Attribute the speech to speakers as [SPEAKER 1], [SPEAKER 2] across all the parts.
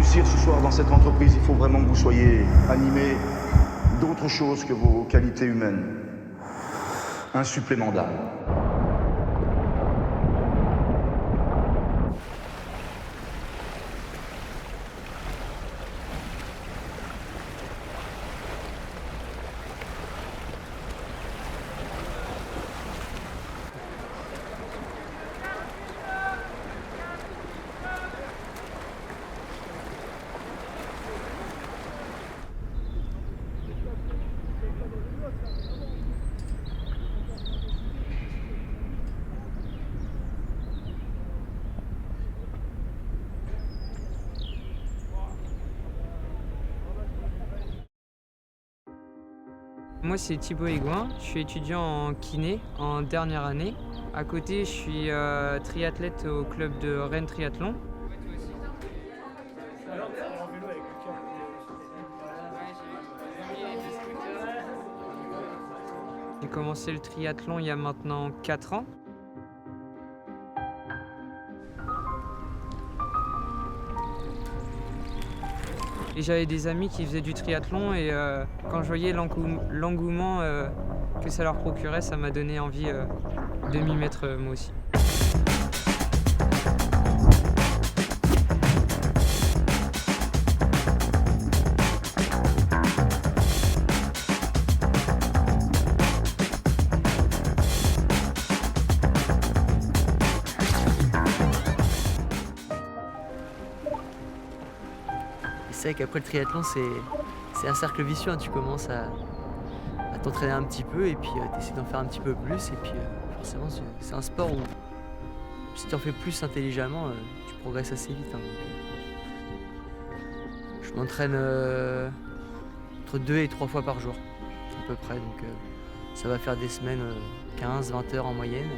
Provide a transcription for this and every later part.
[SPEAKER 1] réussir ce soir dans cette entreprise, il faut vraiment que vous soyez animés d'autre chose que vos qualités humaines. Un supplément d'âme.
[SPEAKER 2] Moi c'est Thibaut Aigouin, je suis étudiant en kiné en dernière année. À côté je suis triathlète au club de Rennes Triathlon. J'ai commencé le triathlon il y a maintenant 4 ans. Et j'avais des amis qui faisaient du triathlon et quand je voyais l'engouement que ça leur procurait, ça m'a donné envie de m'y mettre moi aussi.
[SPEAKER 3] C'est vrai qu'après le triathlon, c'est un cercle vicieux, hein. Tu commences à t'entraîner un petit peu et puis tu essaies d'en faire un petit peu plus. Et puis forcément, c'est un sport où si tu en fais plus intelligemment, tu progresses assez vite, hein. Je m'entraîne entre 2 et 3 fois par jour, à peu près. Donc ça va faire des semaines 15-20 heures en moyenne.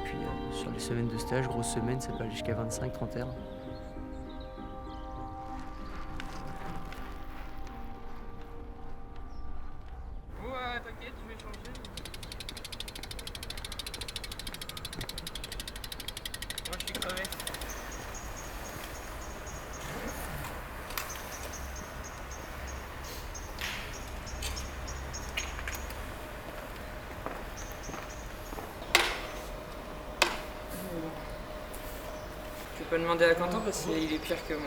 [SPEAKER 3] Puis sur les semaines de stage, grosses semaines, ça peut aller jusqu'à 25-30 heures.
[SPEAKER 2] T'inquiète, je vais changer. Moi je suis crevé. Tu peux demander à Quentin parce qu'il est pire que moi.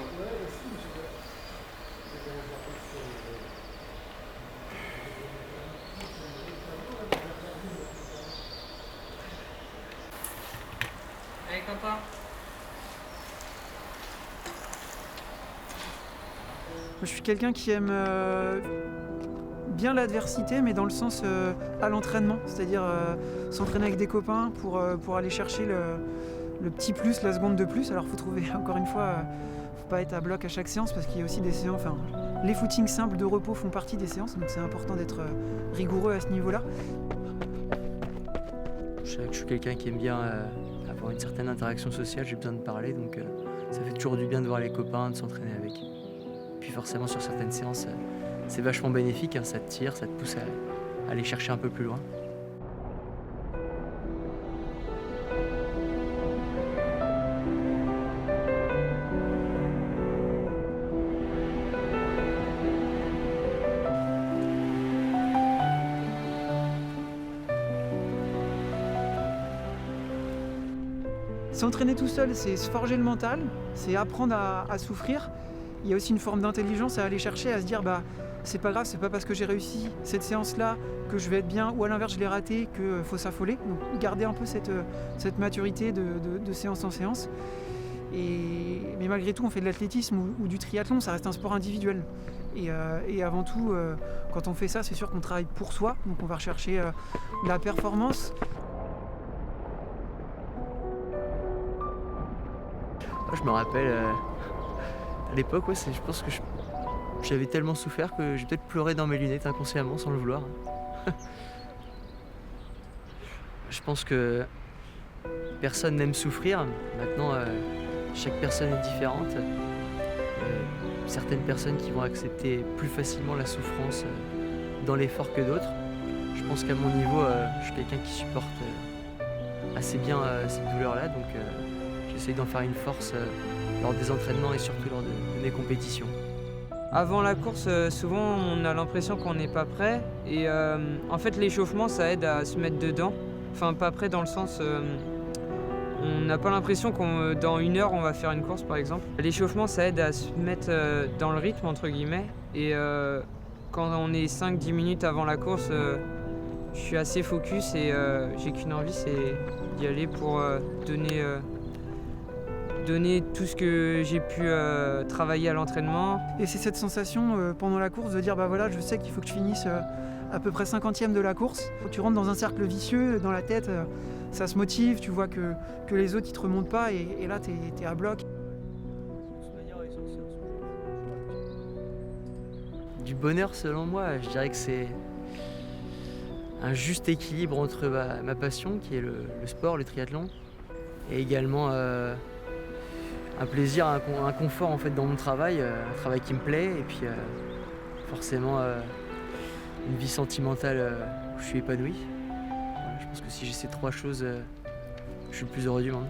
[SPEAKER 2] Allez Quentin.
[SPEAKER 4] Moi, je suis quelqu'un qui aime bien l'adversité, mais dans le sens à l'entraînement, c'est-à-dire s'entraîner avec des copains pour aller chercher le petit plus, la seconde de plus. Alors, il faut trouver, encore une fois, faut pas être à bloc à chaque séance parce qu'il y a aussi des séances. Enfin, les footings simples de repos font partie des séances, donc c'est important d'être rigoureux à ce niveau-là.
[SPEAKER 3] Je sais que je suis quelqu'un qui aime bien avoir une certaine interaction sociale, j'ai besoin de parler, donc ça fait toujours du bien de voir les copains, de s'entraîner avec. Puis forcément sur certaines séances, c'est vachement bénéfique, hein, ça te tire, ça te pousse à aller chercher un peu plus loin.
[SPEAKER 4] S'entraîner tout seul, c'est se forger le mental, c'est apprendre à souffrir. Il y a aussi une forme d'intelligence à aller chercher, à se dire bah c'est pas grave, c'est pas parce que j'ai réussi cette séance-là que je vais être bien, ou à l'inverse je l'ai raté qu'il faut s'affoler. Donc garder un peu cette maturité de séance en séance. Mais malgré tout, on fait de l'athlétisme ou du triathlon, ça reste un sport individuel. Et avant tout, quand on fait ça, c'est sûr qu'on travaille pour soi, donc on va rechercher la performance.
[SPEAKER 3] Je me rappelle, à l'époque, ouais, je pense que j'avais tellement souffert que j'ai peut-être pleuré dans mes lunettes inconsciemment, sans le vouloir. Je pense que personne n'aime souffrir. Maintenant, chaque personne est différente. Certaines personnes qui vont accepter plus facilement la souffrance dans l'effort que d'autres. Je pense qu'à mon niveau, je suis quelqu'un qui supporte assez bien cette douleur-là, donc j'essaye d'en faire une force lors des entraînements et surtout lors de mes compétitions.
[SPEAKER 2] Avant la course, souvent on a l'impression qu'on n'est pas prêt et en fait l'échauffement ça aide à se mettre dedans. Enfin pas prêt dans le sens, on n'a pas l'impression qu'on dans 1 heure on va faire une course par exemple. L'échauffement ça aide à se mettre dans le rythme entre guillemets et quand on est 5-10 minutes avant la course, je suis assez focus et j'ai qu'une envie, c'est d'y aller pour donner tout ce que j'ai pu travailler à l'entraînement.
[SPEAKER 4] Et c'est cette sensation pendant la course de dire bah voilà, je sais qu'il faut que je finisse à peu près 50e de la course. Tu rentres dans un cercle vicieux, dans la tête, ça se motive, tu vois que les autres ils te remontent pas et là t'es à bloc.
[SPEAKER 3] Du bonheur selon moi, je dirais que c'est un juste équilibre entre ma passion qui est le sport, le triathlon, et également un plaisir, un confort en fait dans mon travail, un travail qui me plaît et puis forcément une vie sentimentale où je suis épanoui. Voilà, je pense que si j'ai ces 3 choses, je suis le plus heureux du monde.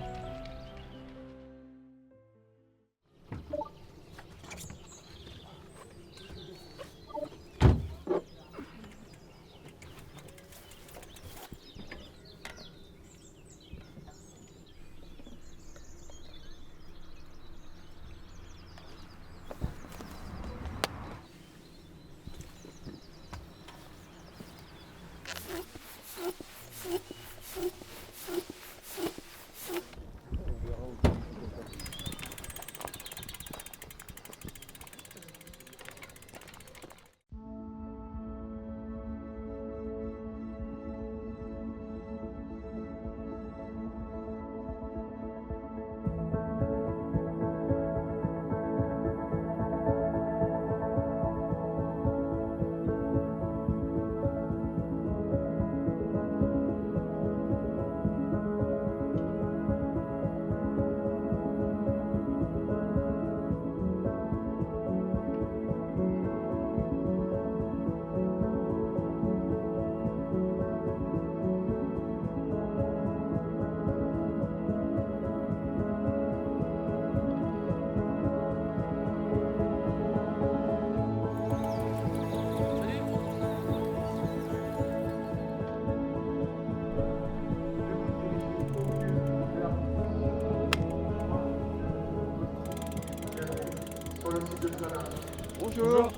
[SPEAKER 5] Bonjour.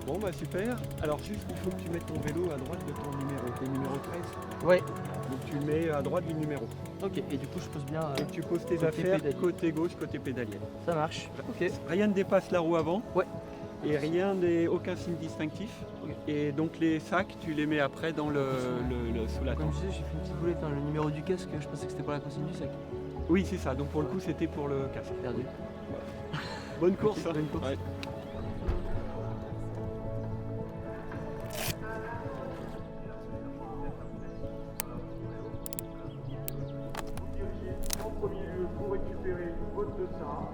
[SPEAKER 5] Bon bah super. Alors juste il faut que tu mettes ton vélo à droite de ton numéro. T'es numéro 13.
[SPEAKER 3] Ouais.
[SPEAKER 5] Donc tu le mets à droite du numéro.
[SPEAKER 3] Ok, et du coup je pose bien.
[SPEAKER 5] Et tu poses tes
[SPEAKER 3] côté
[SPEAKER 5] affaires
[SPEAKER 3] pédalier.
[SPEAKER 5] côté gauche, côté pédalier.
[SPEAKER 3] Ça marche. Ok.
[SPEAKER 5] Rien ne dépasse la roue avant.
[SPEAKER 3] Ouais.
[SPEAKER 5] Et aucun signe distinctif.
[SPEAKER 3] Ok.
[SPEAKER 5] Et donc les sacs, tu les mets après dans sous la
[SPEAKER 3] Comme
[SPEAKER 5] tente.
[SPEAKER 3] je disais, j'ai fait une petite boulette, hein, le numéro du casque, je pensais que c'était pour la consigne du sac.
[SPEAKER 5] Oui c'est ça. Donc pour le coup c'était pour le casque.
[SPEAKER 3] Perdu.
[SPEAKER 5] Bonne course.
[SPEAKER 3] Ok, bonne course.
[SPEAKER 5] Ouais. En premier lieu, pour récupérer votre dossard.